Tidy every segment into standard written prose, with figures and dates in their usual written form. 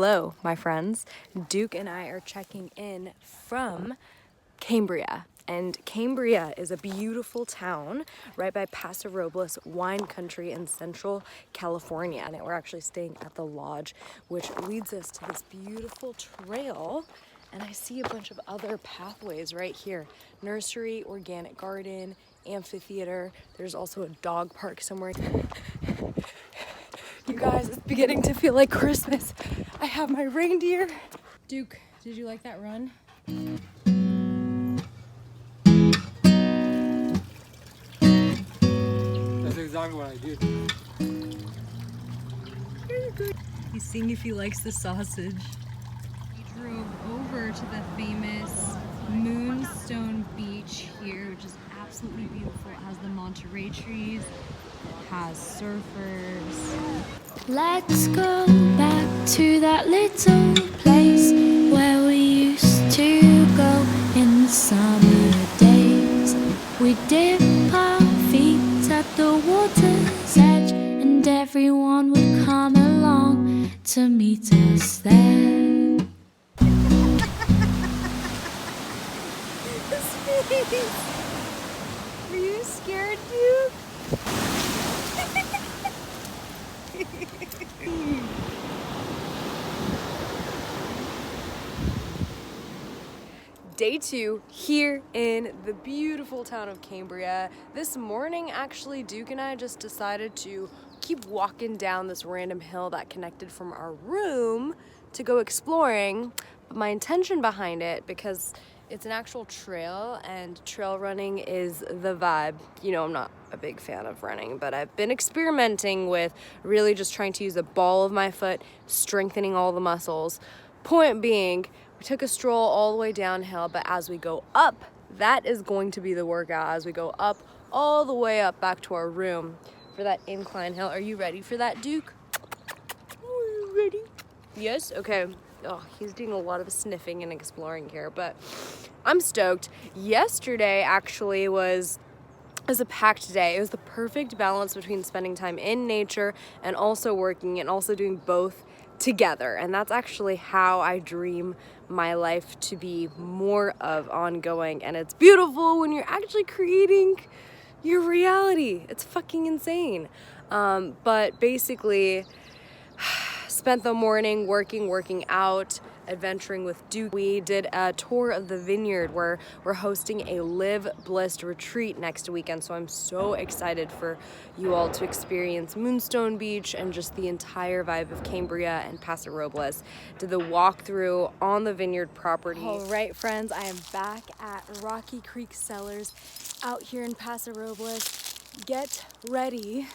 Hello, my friends. Duke and I are checking in from Cambria. And Cambria is a beautiful town right by Paso Robles wine country in central California. And we're actually staying at the lodge, which leads us to this beautiful trail. And I see a bunch of other pathways right here. Nursery, organic garden, amphitheater. There's also a dog park somewhere. You guys, it's beginning to feel like Christmas. I have my reindeer. Duke, did you like that run? That's exactly what I did. He's seeing if he likes the sausage. We drove over to the famous Moonstone Beach here, which is absolutely beautiful. It has the Monterey trees, it has surfers. Let's go back to that little place where we used to go in the summer days. We dip our feet at the water's edge, and everyone would come along to meet us there. Are you scared, Duke? Day 2 here in the beautiful town of Cambria. This morning, actually, Duke and I just decided to keep walking down this random hill that connected from our room to go exploring. But my intention behind it, because it's an actual trail and trail running is the vibe. You know, I'm not a big fan of running, but I've been experimenting with really just trying to use the ball of my foot, strengthening all the muscles. Point being, we took a stroll all the way downhill, but as we go up, that is going to be the workout. As we go up, all the way up back to our room for that incline hill. Are you ready for that, Duke? Are you ready? Yes? Okay. Oh, he's doing a lot of sniffing and exploring here, but I'm stoked. Yesterday actually was a packed day. It was the perfect balance between spending time in nature and also working and also doing both together. And that's actually how I dream my life to be more of ongoing. And it's beautiful when you're actually creating your reality. It's fucking insane. But basically, spent the morning working out, adventuring with Duke. We did a tour of the vineyard where we're hosting a Live Blissed retreat next weekend. So I'm so excited for you all to experience Moonstone Beach and just the entire vibe of Cambria and Paso Robles. Did the walkthrough on the vineyard property. All right, friends, I am back at Rocky Creek Cellars out here in Paso Robles. Get ready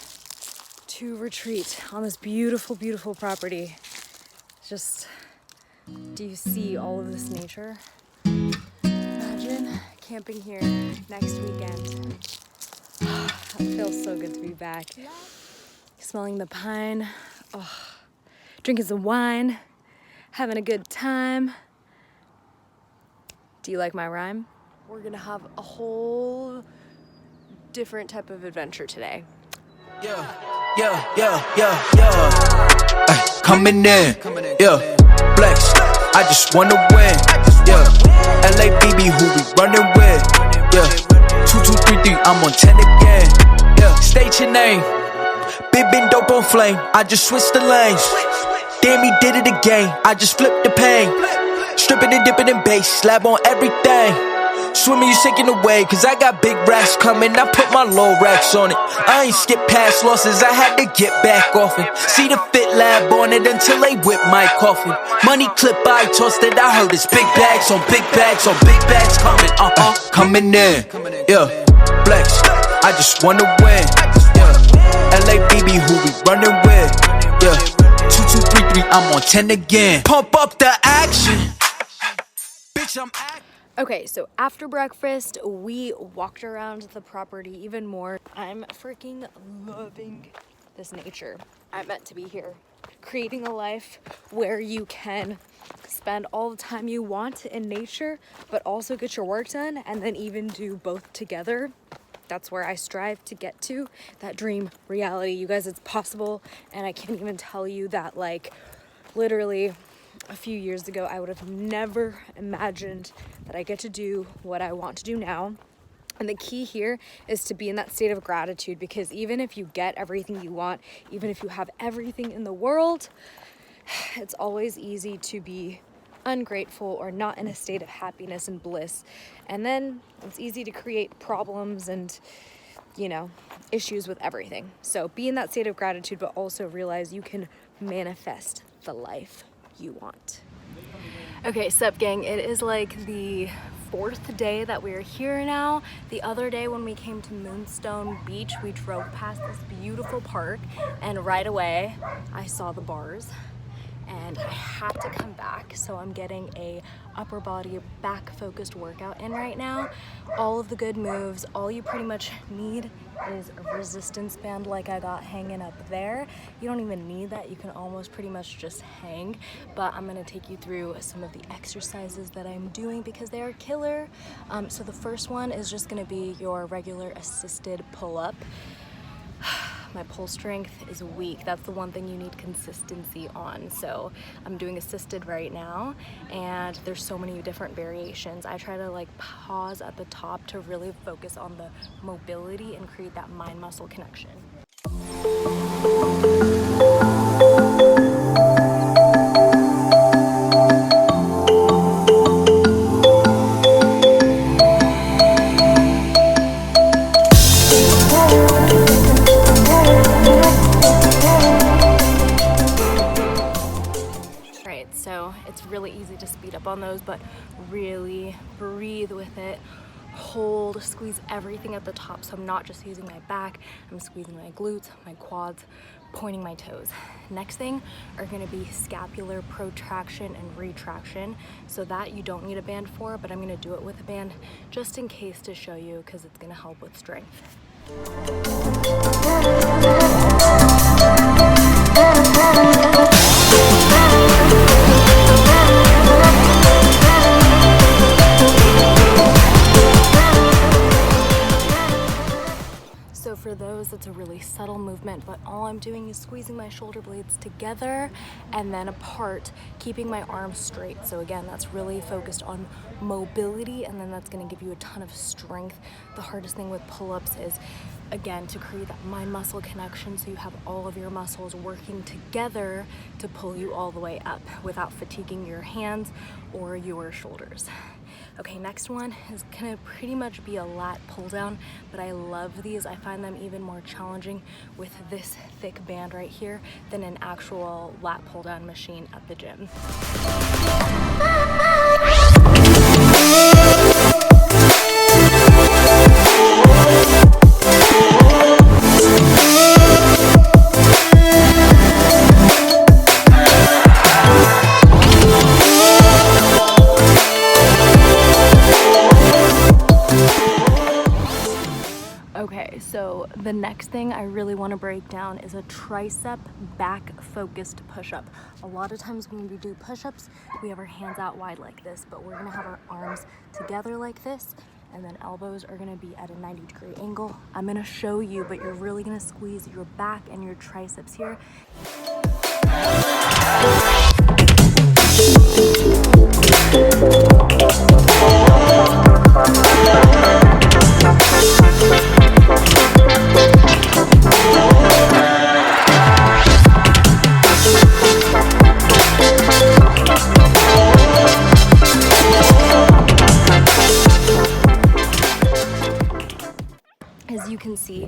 to retreat on this beautiful, beautiful property. Just, do you see all of this nature? Imagine camping here next weekend. It feels so good to be back. Smelling the pine, drinking some wine, having a good time. Do you like my rhyme? We're gonna have a whole different type of adventure today. Yeah. Ay, coming in, yeah. Flex, I just wanna win, yeah. LABB, who we running with, yeah. 2233, I'm on 10 again, yeah. State your name, big been dope on flame. I just switched the lanes. Damn, he did it again. I just flipped the pain. Stripping and dipping in bass, slab on everything. Swimming, you sinking away, cause I got big racks coming. I put my low racks on it. I ain't skip past losses, I had to get back off it. See the Fit Lab on it until they whip my coffin. Money clip, I tossed it, I heard it's big bags on big bags on big bags coming. Coming in, yeah. Flex, I just wanna win, yeah. LABB, who we running with, yeah. 2233, I'm on 10 again. Pump up the action. Bitch, I'm acting. Okay, so after breakfast, we walked around the property even more. I'm freaking loving this nature. I'm meant to be here, creating a life where you can spend all the time you want in nature, but also get your work done, and then even do both together. That's where I strive to get to, that dream reality. You guys, it's possible, and I can't even tell you that, like, literally a few years ago, I would have never imagined that I get to do what I want to do now. And the key here is to be in that state of gratitude, because even if you get everything you want, even if you have everything in the world, it's always easy to be ungrateful or not in a state of happiness and bliss. And then it's easy to create problems and, you know, issues with everything. So be in that state of gratitude, but also realize you can manifest the life you want. Okay, sup gang, it is like the 4th day that we're here now. The other day when we came to Moonstone Beach, we drove past this beautiful park, and right away I saw the bars and I had to come back. So I'm getting a upper body back focused workout in right now. All of the good moves, all you pretty much need is a resistance band like I got hanging up there. You don't even need that, you can almost pretty much just hang, but I'm gonna take you through some of the exercises that I'm doing because they are killer. So the first one is just gonna be your regular assisted pull-up. My pull strength is weak. That's the one thing you need consistency on. So I'm doing assisted right now, and there's so many different variations. I try to like pause at the top to really focus on the mobility and create that mind-muscle connection. So it's really easy to speed up on those, but really breathe with it. Hold, squeeze everything at the top. So I'm not just using my back, I'm squeezing my glutes, my quads, pointing my toes. Next thing are gonna be scapular protraction and retraction. So that you don't need a band for, but I'm gonna do it with a band just in case to show you, because it's gonna help with strength. So for those, it's a really subtle movement, but all I'm doing is squeezing my shoulder blades together and then apart, keeping my arms straight. So again, that's really focused on mobility, and then that's gonna give you a ton of strength. The hardest thing with pull-ups is, again, to create that mind-muscle connection, so you have all of your muscles working together to pull you all the way up without fatiguing your hands or your shoulders. Okay, next one is gonna pretty much be a lat pull down, but I love these. I find them even more challenging with this thick band right here than an actual lat pull down machine at the gym. Okay, so the next thing I really want to break down is a tricep back focused push-up. A lot of times when we do push-ups, we have our hands out wide like this, but we're gonna have our arms together like this, and then elbows are gonna be at a 90-degree angle. I'm gonna show you, but you're really gonna squeeze your back and your triceps here. As you can see,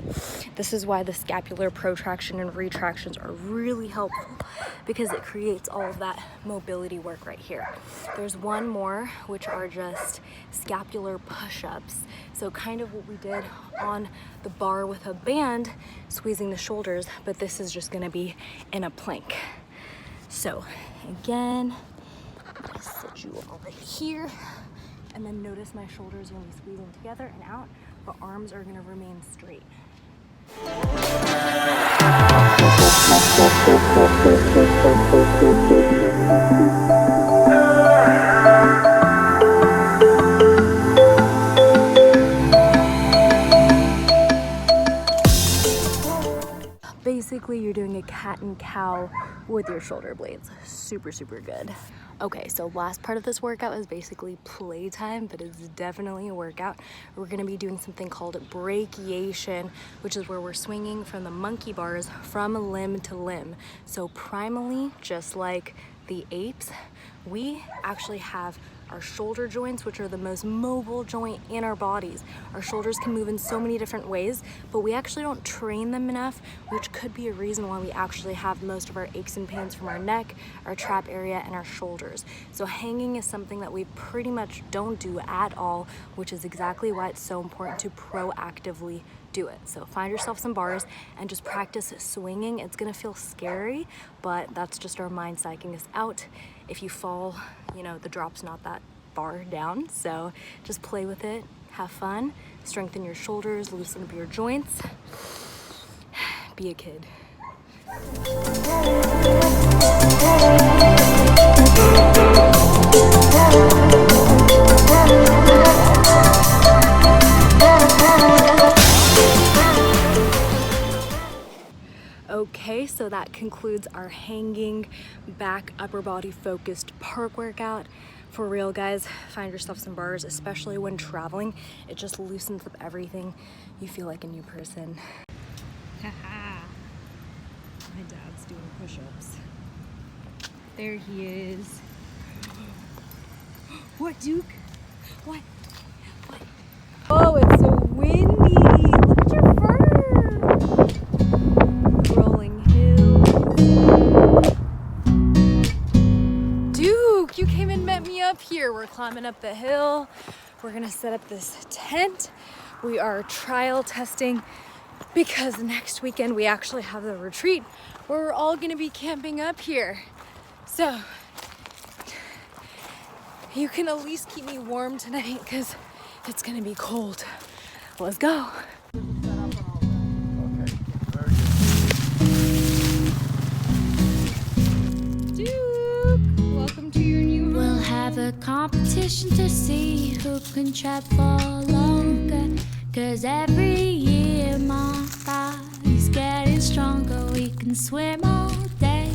this is why the scapular protraction and retractions are really helpful, because it creates all of that mobility work right here. There's one more, which are just scapular push-ups. So kind of what we did on the bar with a band, squeezing the shoulders, but this is just gonna be in a plank. So again, I sit you over here, and then notice my shoulders are gonna be squeezing together and out, but arms are gonna remain straight. Basically, you're doing a cat and cow with your shoulder blades. Super, super good. Okay, so last part of this workout is basically playtime, but it's definitely a workout. We're gonna be doing something called brachiation, which is where we're swinging from the monkey bars from limb to limb. So primally, just like the apes, we actually have our shoulder joints, which are the most mobile joint in our bodies. Our shoulders can move in so many different ways, but we actually don't train them enough, which could be a reason why we actually have most of our aches and pains from our neck, our trap area, and our shoulders. So hanging is something that we pretty much don't do at all, which is exactly why it's so important to proactively do it. So find yourself some bars and just practice swinging. It's gonna feel scary, but that's just our mind psyching us out. If you fall, you know, the drop's not that far down, so just play with it, have fun, strengthen your shoulders, loosen up your joints, be a kid. Okay, so that concludes our hanging back upper body focused park workout. For real, guys, find yourself some bars, especially when traveling. It just loosens up everything. You feel like a new person. Haha. My dad's doing push-ups. There he is. What, Duke? What? What? Oh, it's so windy. Look at your fur. Rolling hills. Duke, you came and met me up here. We're climbing up the hill. We're gonna set up this tent. We are trial testing because next weekend we actually have the retreat where we're all gonna be camping up here. So you can at least keep me warm tonight because it's gonna be cold. Let's go. Duke, welcome to your new room. We'll have a competition to see who can travel longer. 'Cause every year my body's getting stronger. We can swim all day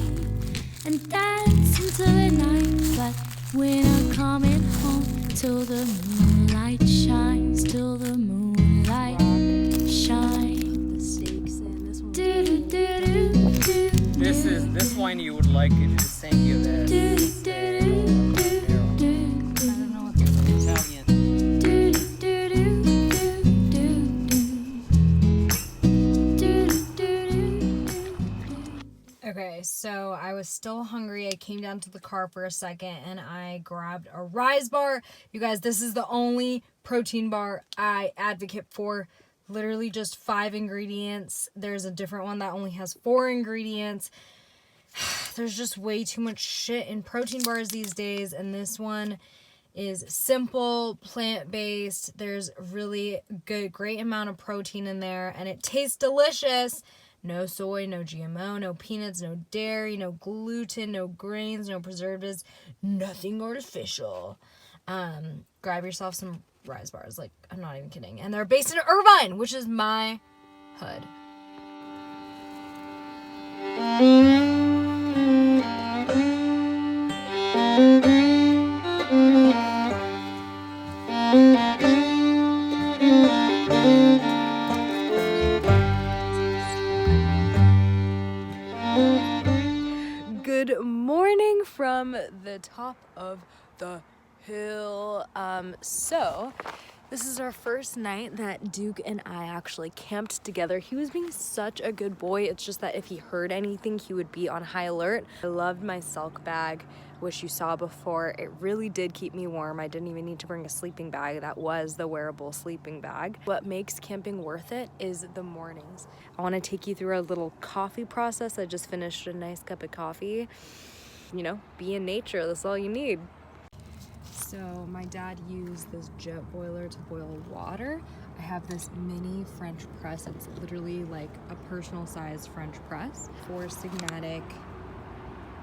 and dance until the night, but we're not coming home till the moonlight shines, till the moonlight shines. The stakes in this one. Do do do do do. This wine you would like if it sang you that. Do do do do do. I don't know what it's Italian. Do do do do do do do. Okay, so I was still hungry. I came down to the car for a second and I grabbed a Rise bar. You guys, this is the only protein bar I advocate for. Literally just 5 ingredients. There's a different one that only has 4 ingredients. There's just way too much shit in protein bars these days, and this one is simple, plant-based. There's really great amount of protein in there, and it tastes delicious. No soy, no GMO, no peanuts, no dairy, no gluten, no grains, no preservatives, nothing artificial. Grab yourself some Rise bars, like, I'm not even kidding. And they're based in Irvine, which is my hood. Good morning from the top of the hill. So this is our first night that Duke and I actually camped together. He was being such a good boy. It's just that if he heard anything, he would be on high alert. I loved my Silk bag, which you saw before. It really did keep me warm. I didn't even need to bring a sleeping bag. That was the wearable sleeping bag. What makes camping worth it is the mornings. I want to take you through our little coffee process. I just finished a nice cup of coffee. You know, be in nature. That's all you need. So my dad used this jet boiler to boil water. I have this mini French press. It's literally like a personal sized French press for Sigmatic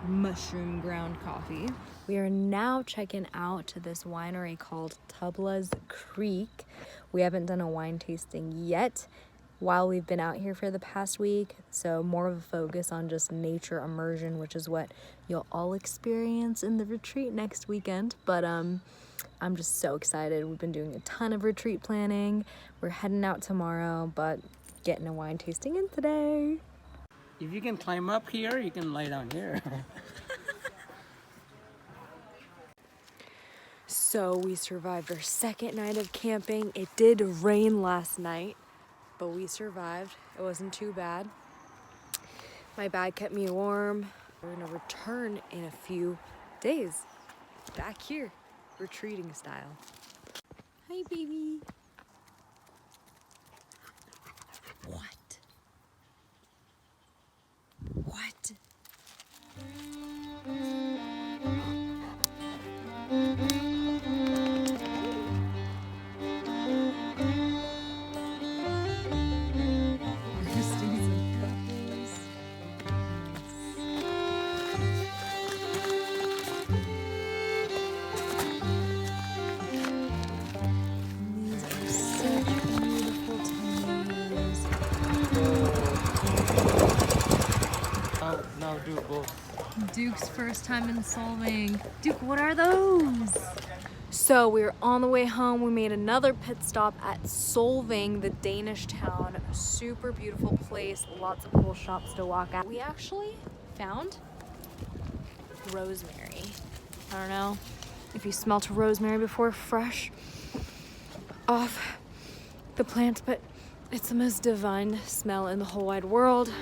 mushroom ground coffee. We are now checking out to this winery called Tubla's Creek. We haven't done a wine tasting yet. while we've been out here for the past week. So more of a focus on just nature immersion, which is what you'll all experience in the retreat next weekend. But I'm just so excited. We've been doing a ton of retreat planning. We're heading out tomorrow, but getting a wine tasting in today. If you can climb up here, you can lie down here. So we survived our second night of camping. It did rain last night, but we survived. It wasn't too bad. My bag kept me warm. We're gonna return in a few days. Back here, retreating style. Hi, baby. What? What? Now do both. Duke's first time in Solvang. Duke, what are those? So we were on the way home. We made another pit stop at Solvang, the Danish town. Super beautiful place, lots of cool shops to walk at. We actually found rosemary. I don't know if you smelt rosemary before, fresh off the plant, but it's the most divine smell in the whole wide world.